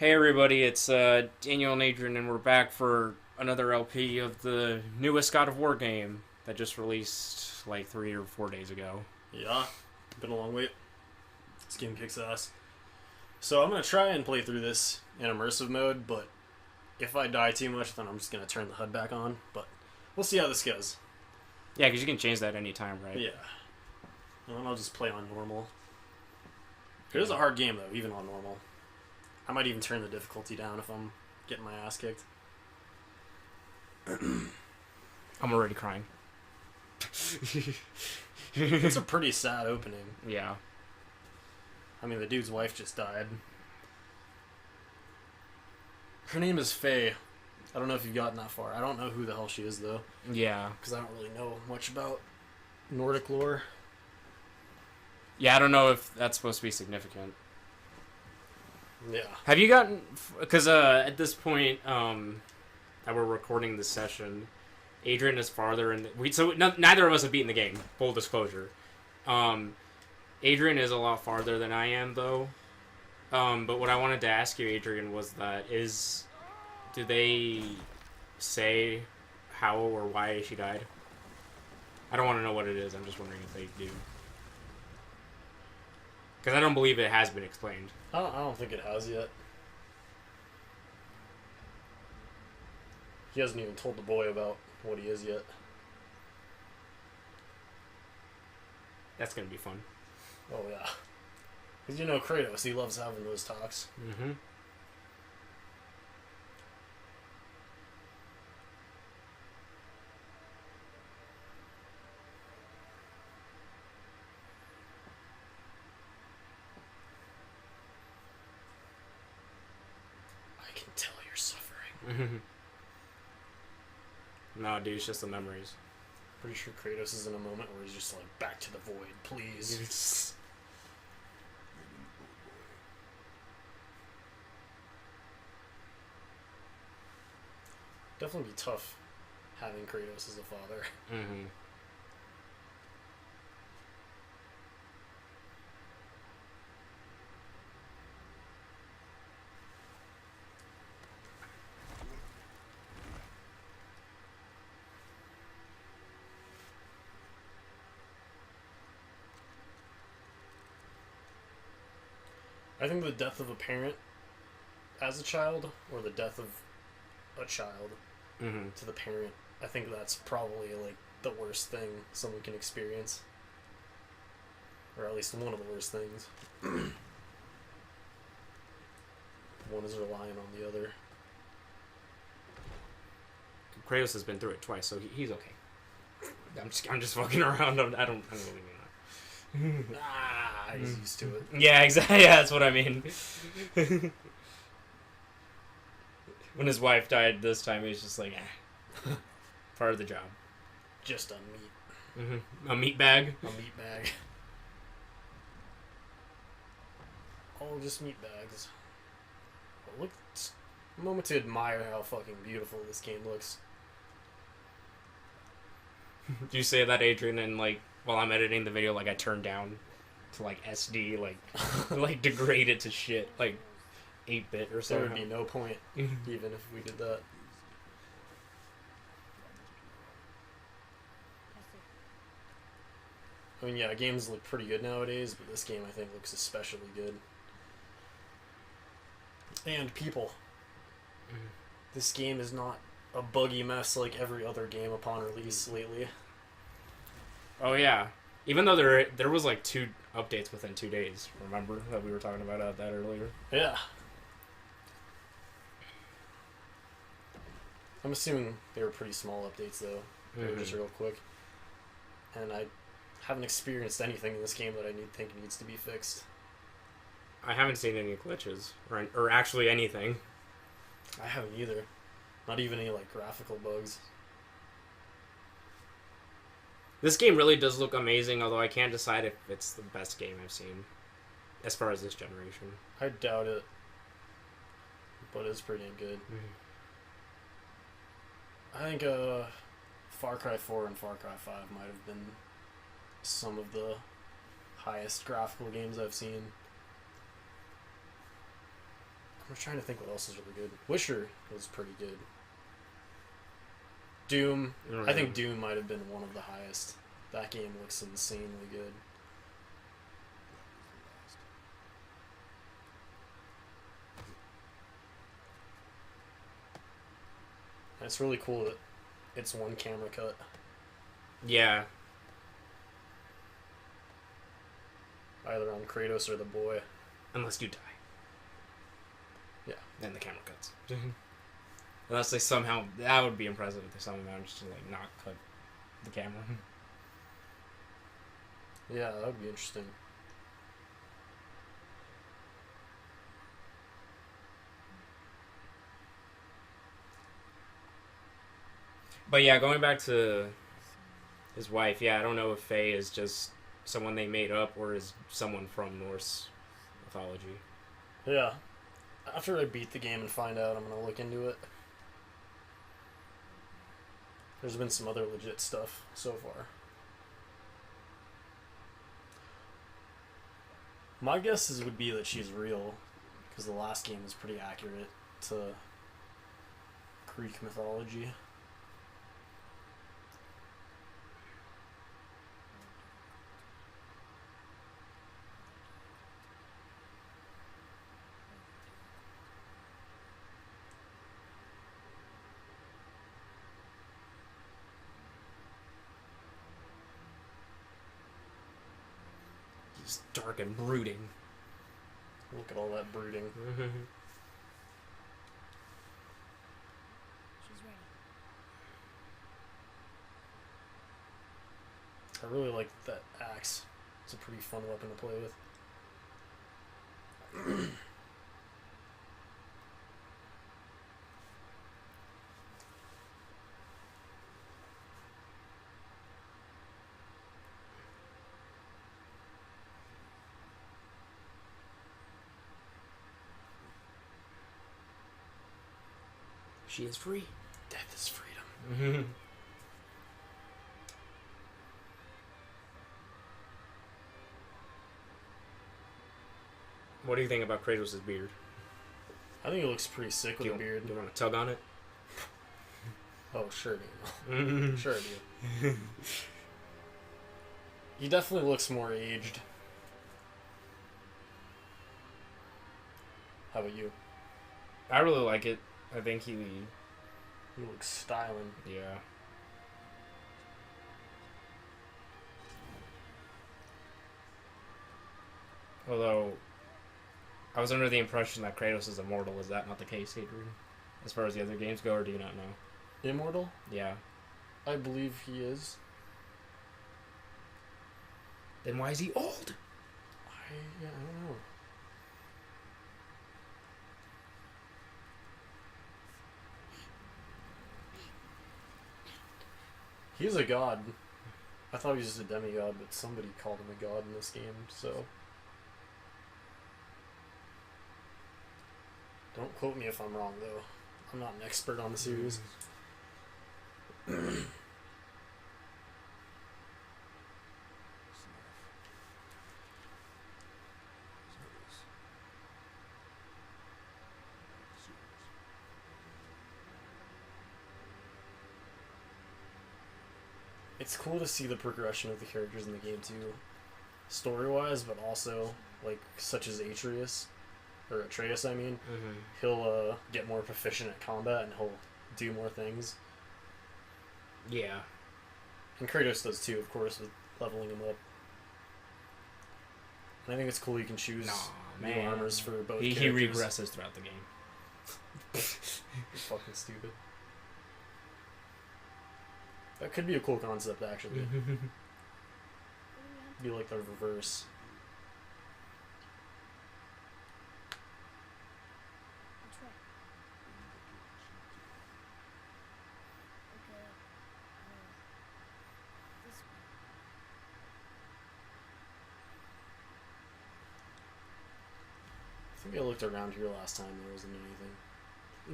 Hey everybody, it's Daniel and Adrian, and we're back for another LP of the newest God of War game that just released like 3 or 4 days ago. Yeah, been a long wait. This game kicks ass. So I'm gonna try and play through this in immersive mode, but if I die too much, then I'm just gonna turn the HUD back on. But we'll see how this goes. Yeah, because you can change that anytime, right? Yeah. And then I'll just play on normal. It is a hard game though, even on normal. I might even turn the difficulty down if I'm getting my ass kicked. I'm already crying. It's a pretty sad opening. Yeah. I mean, the dude's wife just died. Her name is Faye. I don't know if you've gotten that far. I don't know who the hell she is, though. Yeah. Because I don't really know much about Nordic lore. Yeah, I don't know if that's supposed to be significant. Yeah. Have you gotten... Because at this point that we're recording this session, Adrian is farther in... neither of us have beaten the game, full disclosure. Adrian is a lot farther than I am, though. But what I wanted to ask you, Adrian, was that do they say how or why she died? I don't want to know what it is. I'm just wondering if they do. Because I don't believe it has been explained. I don't think it has yet. He hasn't even told the boy about what he is yet. That's going to be fun. Oh, yeah. Because you know Kratos, he loves having those talks. Mm-hmm. I can tell you're suffering. Mm-hmm. No, dude, it's just the memories. Pretty sure Kratos is in a moment where he's just like, back to the void, please. Definitely be tough having Kratos as a father. Mm-hmm. I think the death of a parent as a child, or the death of a child to the parent, I think that's probably like the worst thing someone can experience. Or at least one of the worst things. One is relying on the other. Kratos has been through it twice, so he's okay. I'm just fucking around. I don't really mean that. He's used to it. Yeah, exactly. Yeah, that's what I mean. When his wife died this time, he was just like, part of the job. Just a meat. Mm-hmm. A meat bag? A meat bag. All just meat bags. Well, look, a moment to admire how fucking beautiful this game looks. Do you say that, Adrian, and like while I'm editing the video, like I turn down to like SD, like like degrade it to shit, like 8-bit or something? There would be no point, even if we did that. I mean, yeah, games look pretty good nowadays, but this game I think looks especially good. And people. This game is not a buggy mess like every other game upon release lately. Oh yeah, even though there was like 2 updates within 2 days. Remember that we were talking about that earlier? Yeah. I'm assuming they were pretty small updates though. They were just real quick. And I haven't experienced anything in this game that I think needs to be fixed. I haven't seen any glitches or actually anything. I haven't either. Not even any like graphical bugs. This game really does look amazing, although I can't decide if it's the best game I've seen as far as this generation. I doubt it. But it's pretty good. I think Far Cry 4 and Far Cry 5 might have been some of the highest graphical games I've seen. I'm trying to think what else is really good. Wisher was pretty good. Doom. Mm. I think Doom might have been one of the highest. That game looks insanely good. And it's really cool that it's one camera cut. Yeah. Either on Kratos or the boy. Unless you die. Yeah. Then the camera cuts. Unless they somehow... That would be impressive if they somehow managed to, like, not cut the camera. Yeah, that would be interesting. But yeah, going back to his wife, yeah, I don't know if Faye is just someone they made up or is someone from Norse mythology. Yeah. After I beat the game and find out, I'm gonna look into it. There's been some other legit stuff so far. My guess would be that she's real, because the last game is pretty accurate to Greek mythology. Just dark and brooding. Look at all that brooding. She's ready. I really like that axe. It's a pretty fun weapon to play with. She is free. Death is freedom. What do you think about Kratos' beard? I think it looks pretty sick with a beard. Do you want to tug on it? Oh, sure, dude. Sure, dude. He definitely looks more aged. How about you? I really like it. I think he looks styling. Yeah. Although, I was under the impression that Kratos is immortal. Is that not the case, Adrian? As far as the other games go, or do you not know? Immortal? Yeah. I believe he is. Then why is he old? I don't know. He's a god. I thought he was just a demigod, but somebody called him a god in this game, so... Don't quote me if I'm wrong, though. I'm not an expert on the series. It's cool to see the progression of the characters in the game, too. Story-wise, but also, like, such as Atreus, or Atreus, I mean. He'll get more proficient at combat, and he'll do more things. Yeah. And Kratos does, too, of course, with leveling him up. And I think it's cool you can choose new armors for both characters. He regresses throughout the game. You're fucking stupid. That could be a cool concept, actually. Be like the reverse. That's right. Okay. This way. I think I looked around here last time, there wasn't anything.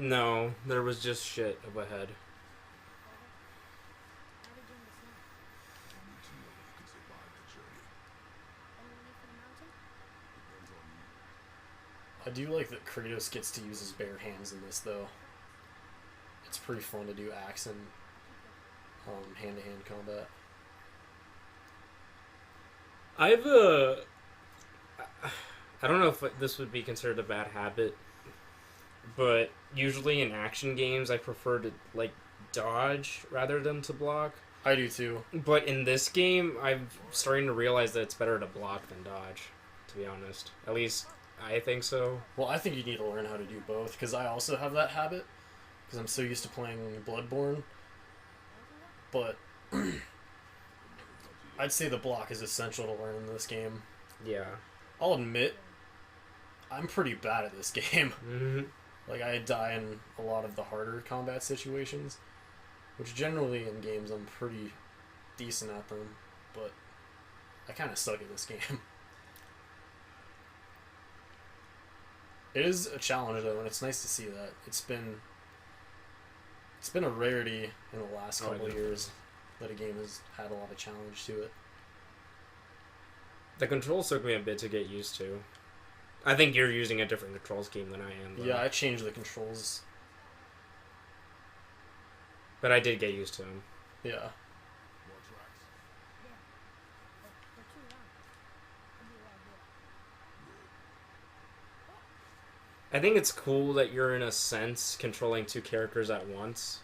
No, there was just shit up ahead. How did you understand? Only two of them can survive the journey. Anyone here for the mountain? Depends on you. I do like that Kratos gets to use his bare hands in this, though. It's pretty fun to do axe and hand-to-hand combat. I've I don't know if this would be considered a bad habit, but usually in action games I prefer to like dodge rather than to block. I do too. But in this game, I'm starting to realize that it's better to block than dodge, to be honest. At least I think so. Well, I think you need to learn how to do both, because I also have that habit, because I'm so used to playing Bloodborne. But I'd say the block is essential to learn in this game. Yeah. I'll admit, I'm pretty bad at this game. Mm-hmm. Like, I die in a lot of the harder combat situations, which generally in games I'm pretty decent at them, but I kind of suck at this game. It is a challenge, though, and it's nice to see that. It's been a rarity in the last couple of years that a game has had a lot of challenge to it. The controls took me a bit to get used to. I think you're using a different control scheme than I am, though. Yeah, I changed the controls. But I did get used to them. Yeah. They're too loud. I'll be loud here. I think it's cool that you're, in a sense, controlling two characters at once.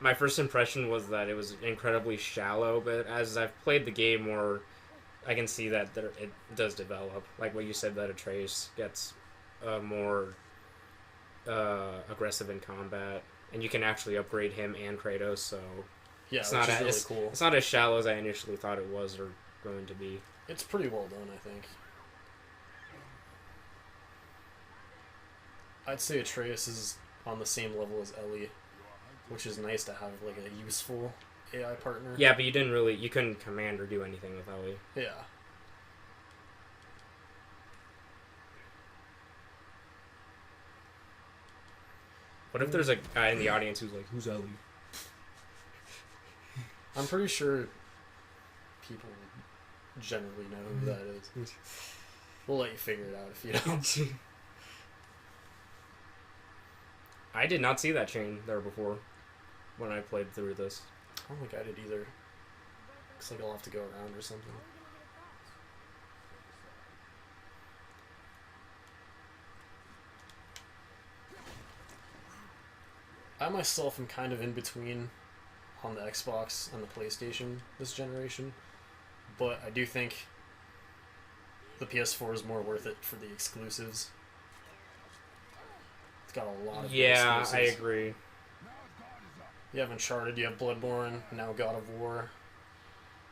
My first impression was that it was incredibly shallow, but as I've played the game more, I can see that it does develop. Like what you said, that Atreus gets more aggressive in combat, and you can actually upgrade him and Kratos, so Yeah, it's which not is really as cool. It's not as shallow as I initially thought it was or going to be. It's pretty well done, I think. I'd say Atreus is on the same level as Ellie, which is nice to have like a useful AI partner. Yeah, but you couldn't command or do anything with Ellie. Yeah. What if there's a guy in the audience who's like, "Who's Ellie?" I'm pretty sure people generally know who that is. We'll let you figure it out if you don't. I did not see that chain there before when I played through this. I don't think I did either. Looks like I'll have to go around or something. I myself am kind of in between on the Xbox and the PlayStation this generation, but I do think the PS4 is more worth it for the exclusives. It's got a lot of good Yeah, I exclusives. agree. You have Uncharted, you have Bloodborne, now God of War,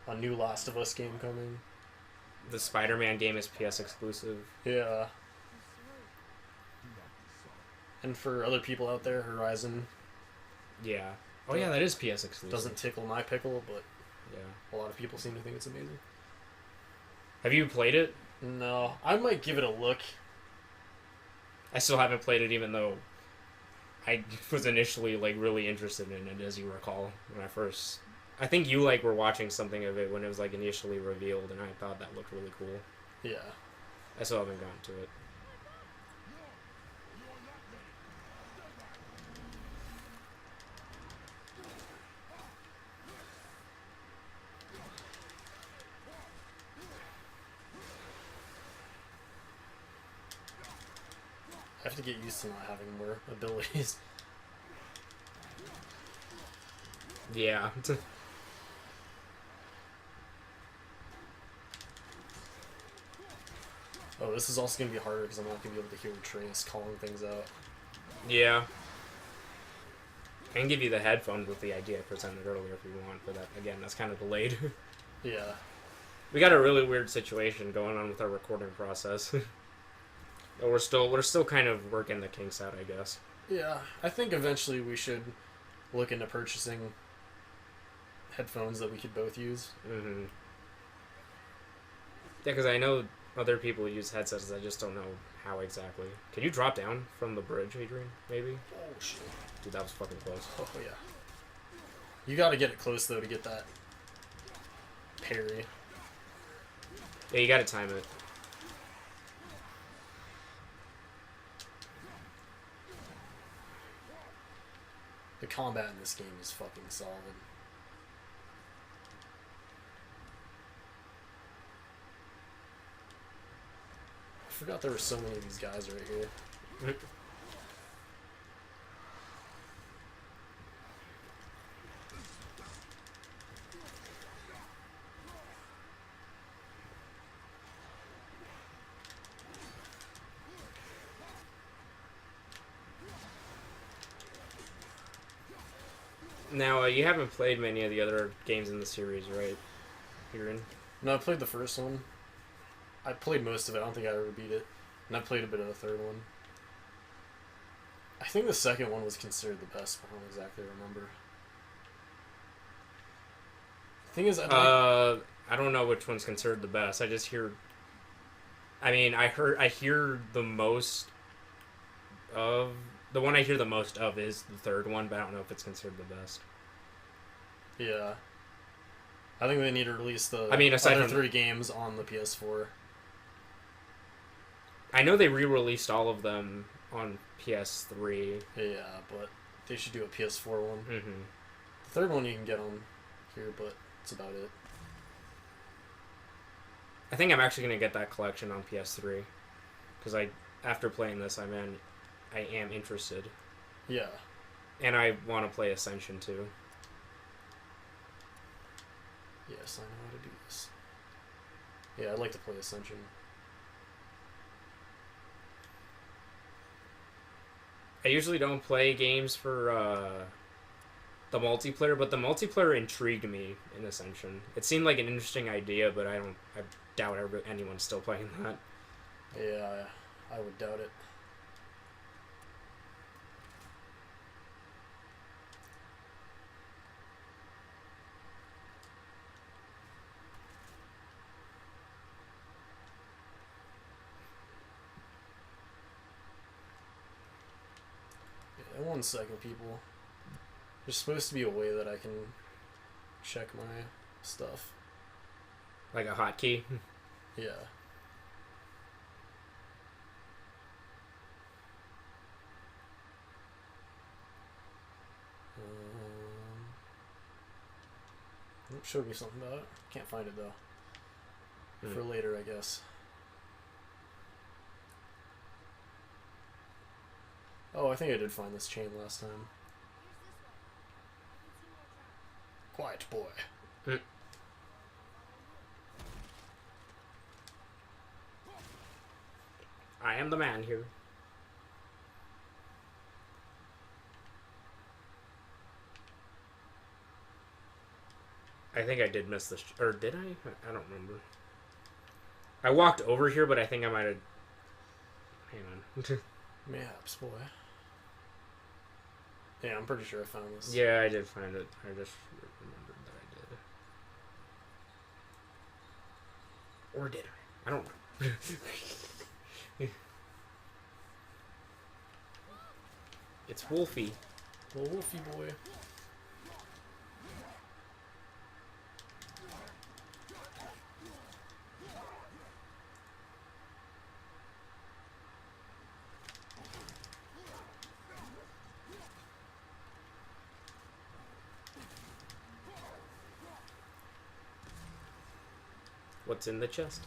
a new Last of Us game coming. The Spider-Man game is PS exclusive. Yeah. And for other people out there, Horizon Yeah. Oh yeah, that is PS exclusive. doesn't tickle my pickle, but Yeah. a lot of people seem to think it's amazing. Have you played it? No, I might give it a look. I still haven't played it, even though I was initially like really interested in it, as you recall, when I first. I think you were watching something of it when it was like initially revealed, and I thought that looked really cool. Yeah. I still haven't gotten to it. I have to get used to not having more abilities. Yeah. Oh, this is also going to be harder because I'm not going to be able to hear Atreus calling things out. Yeah. I can give you the headphones with the idea I presented earlier if you want, but that, again, that's kind of delayed. Yeah. We got a really weird situation going on with our recording process. But we're still kind of working the kinks out, I guess. Yeah, I think eventually we should look into purchasing headphones that we could both use. Mm-hmm. Yeah, because I know other people use headsets, I just don't know how exactly. Can you drop down from the bridge, Adrian, maybe? Oh, shit. Dude, that was fucking close. Oh, yeah. You gotta get it close, though, to get that parry. Yeah, you gotta time it. The combat in this game is fucking solid. I forgot there were so many of these guys right here. Now, you haven't played many of the other games in the series, right? You're in? No, I played the first one. I played most of it. I don't think I ever beat it. And I played a bit of the third one. I think the second one was considered the best, but I don't exactly remember. The thing is, I don't know which one's considered the best. I just hear... I mean, I hear the most of... The one I hear the most of is the third one, but I don't know if it's considered the best. Yeah. I think they need to release the aside other from 3 games on the PS4. I know they re-released all of them on PS3. Yeah, but they should do a PS4 one. Mm-hmm. The third one you can get on here, but that's about it. I think I'm actually going to get that collection on PS3. Because after playing this, I am interested. Yeah. And I want to play Ascension too. Yes, I know how to do this. Yeah, I'd like to play Ascension. I usually don't play games for the multiplayer, but the multiplayer intrigued me in Ascension. It seemed like an interesting idea, but I doubt anyone's still playing that. Yeah, I would doubt it. Yeah, 1 second, people. There's supposed to be a way that I can check my stuff. Like a hotkey. Yeah. It showed me something about it. Can't find it though. For later, I guess. Oh, I think I did find this chain last time. Quiet boy. I am the man here. I think I did miss this, or did I? I don't remember. I walked over here, but I think I might have... Hang on. Mayhaps, boy. Yeah, I'm pretty sure I found this. Yeah, I did find it. I just remembered that I did. Or did I? I don't know. It's Wolfie. Well, Wolfie boy. What's in the chest?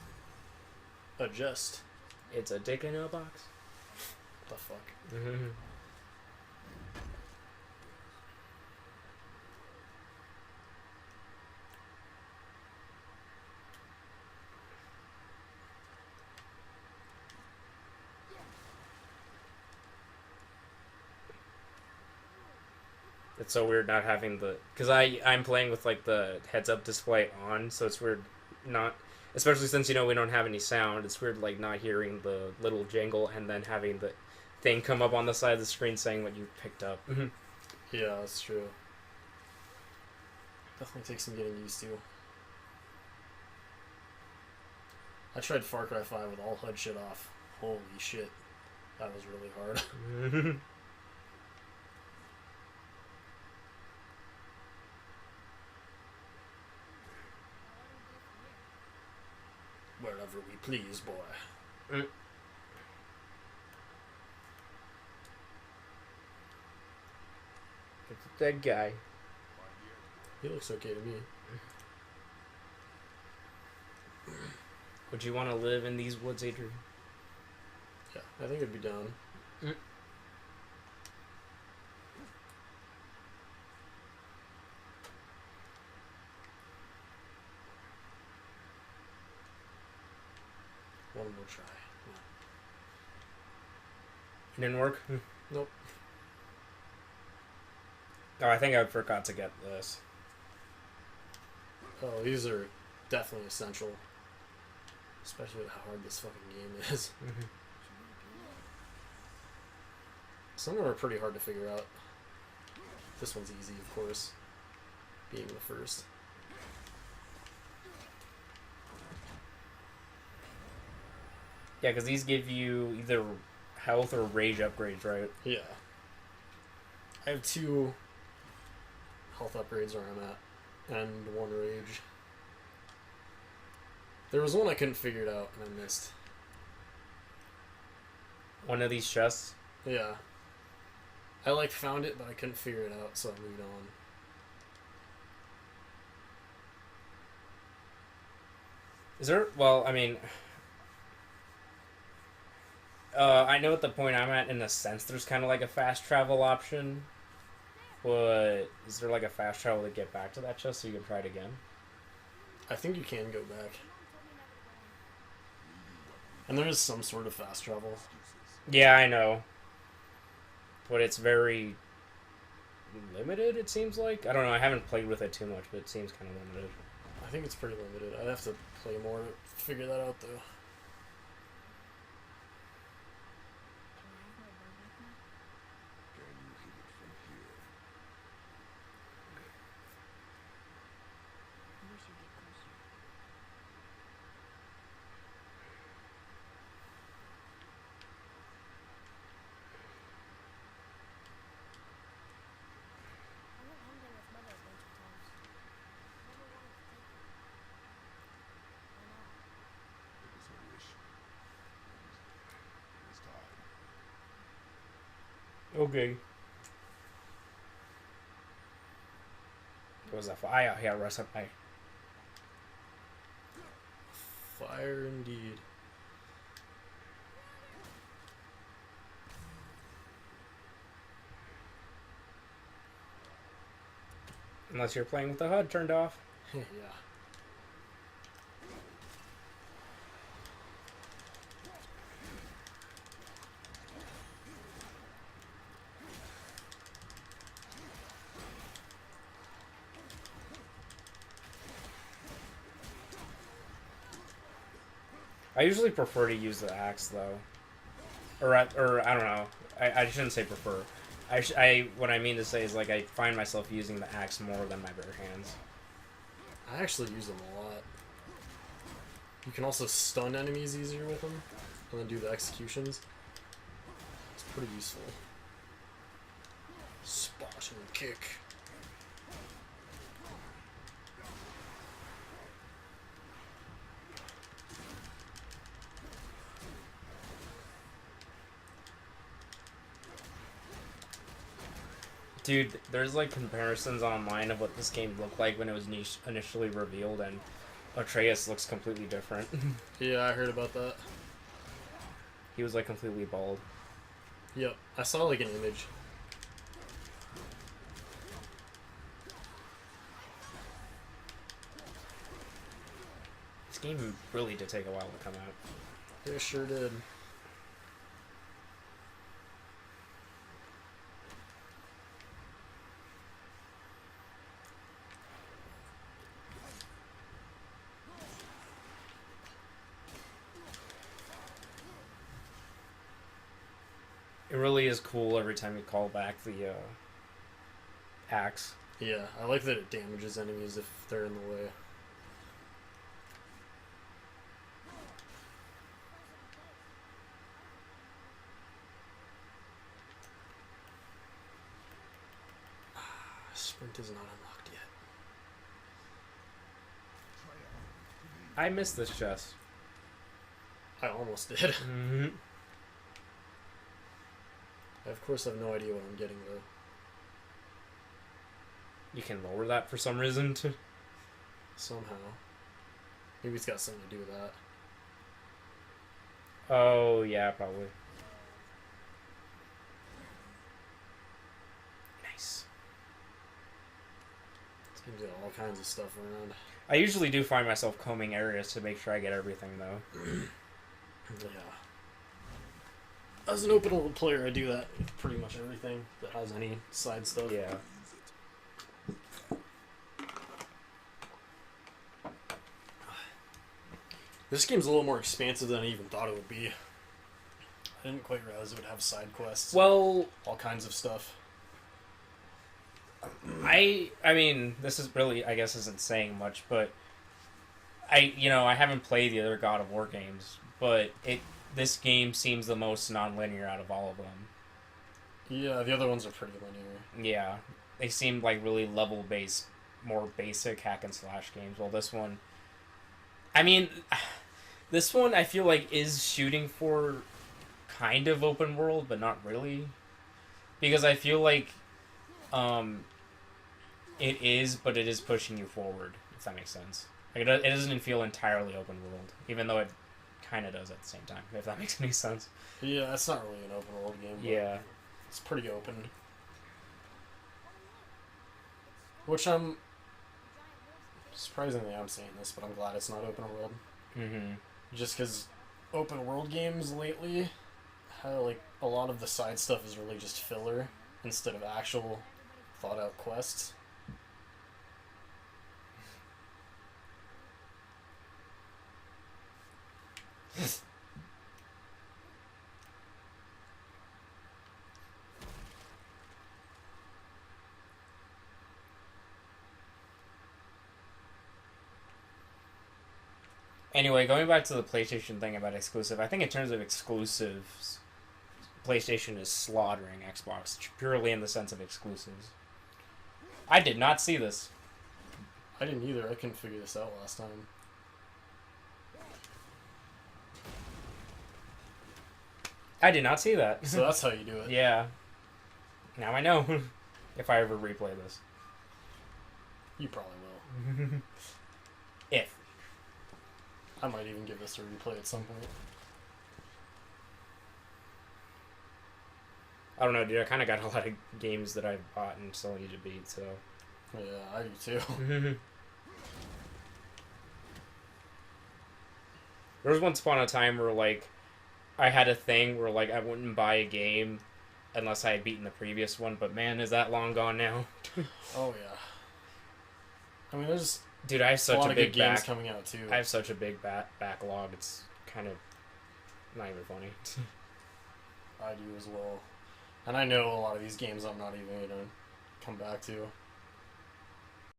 Adjust. It's a dick in a box. The fuck? Mm-hmm. It's so weird not having the... Because I'm playing with, like, the heads-up display on, so it's weird not... Especially since, we don't have any sound. It's weird, like, not hearing the little jingle and then having the thing come up on the side of the screen saying what you picked up. Yeah, that's true. Definitely takes some getting used to. I tried Far Cry 5 with all HUD shit off. Holy shit. That was really hard. Wherever we please, boy. It's a dead guy. He looks okay to me. Would you want to live in these woods, Adrian? Yeah, I think I'd be down. One more try. It didn't work? Nope. Oh, I think I forgot to get this. Oh, these are definitely essential. Especially with how hard this fucking game is. Some of them are pretty hard to figure out. This one's easy, of course. Being the first. Yeah, because these give you either health or rage upgrades, right? Yeah. I have 2 health upgrades where I'm at, and 1 rage. There was one I couldn't figure it out, and I missed. One of these chests? Yeah. I found it, but I couldn't figure it out, so I moved on. Is there... Well, I mean... I know at the point I'm at, in a sense, there's kind of like a fast travel option. But is there like a fast travel to get back to that chest so you can try it again? I think you can go back. And there is some sort of fast travel. Yeah, I know. But it's very limited, it seems like. I don't know, I haven't played with it too much, but it seems kind of limited. I think it's pretty limited. I'd have to play more to figure that out, though. Can you hit it from here? We should get closer. I went hunting with Mother a bunch of times. Never wanted to take her. Why not? It was her wish. It was time. Okay. What was that for? Yeah, rest up. Fire indeed. Unless you're playing with the HUD turned off. Yeah. I usually prefer to use the axe, though. Or I don't know. I shouldn't say prefer. What I mean to say is, like, I find myself using the axe more than my bare hands. I actually use them a lot. You can also stun enemies easier with them, and then do the executions. It's pretty useful. Spot and kick. Dude, there's like comparisons online of what this game looked like when it was initially revealed, and Atreus looks completely different. Yeah, I heard about that. He was like completely bald. Yep, I saw like an image. This game really did take a while to come out. It sure did. It really is cool every time you call back the axe. Yeah, I like that it damages enemies if they're in the way. Sprint is not unlocked yet. I missed this chest. I almost did. Mm-hmm. I of course have no idea what I'm getting though. You can lower that for some reason. somehow. Maybe it's got something to do with that. Oh, yeah, probably. Nice. Seems like all kinds of stuff around. I usually do find myself combing areas to make sure I get everything, though. Yeah. As an open world player, I do that with pretty much everything that has any side stuff. Yeah. This game's a little more expansive than I even thought it would be. I didn't quite realize it would have side quests. Well, All kinds of stuff. I mean, this is really, I guess, isn't saying much, but I haven't played the other God of War games, but this game seems the most non-linear out of all of them. Yeah, the other ones are pretty linear. Yeah, they seem like really level-based, more basic hack and slash games. Well, this one, I mean, this one I feel like is shooting for kind of open world, but not really, because I feel like it is, but it is pushing you forward, if that makes sense. Like it doesn't feel entirely open world, even though it kind of does at the same time, if that makes any sense. Yeah, it's not really an open world game. But Yeah. it's pretty open. Which I'm surprisingly I'm saying this, but I'm glad it's not open world. Mm-hmm. Just because open world games lately, how like a lot of the side stuff is really just filler instead of actual thought out quests. Anyway, going back to the PlayStation thing about exclusive, I think in terms of exclusives, PlayStation is slaughtering Xbox purely in the sense of exclusives. I did not see this. I didn't either. I couldn't figure this out last time. I did not see that. So that's how you do it. Yeah. Now I know. If I ever replay this. You probably will. If. I might even give this a replay at some point. I don't know, dude. I kind of got a lot of games that I've bought and still need to beat, so. Yeah, I do too. There was once upon a time where, like, I had a thing where, like, I wouldn't buy a game unless I had beaten the previous one, but man, is that long gone now. Oh yeah. I mean, there's Dude, I have a such lot a of big good games back. coming out too. I have such a big backlog. It's kind of not even funny. I do as well. And I know a lot of these games I'm not even gonna come back to.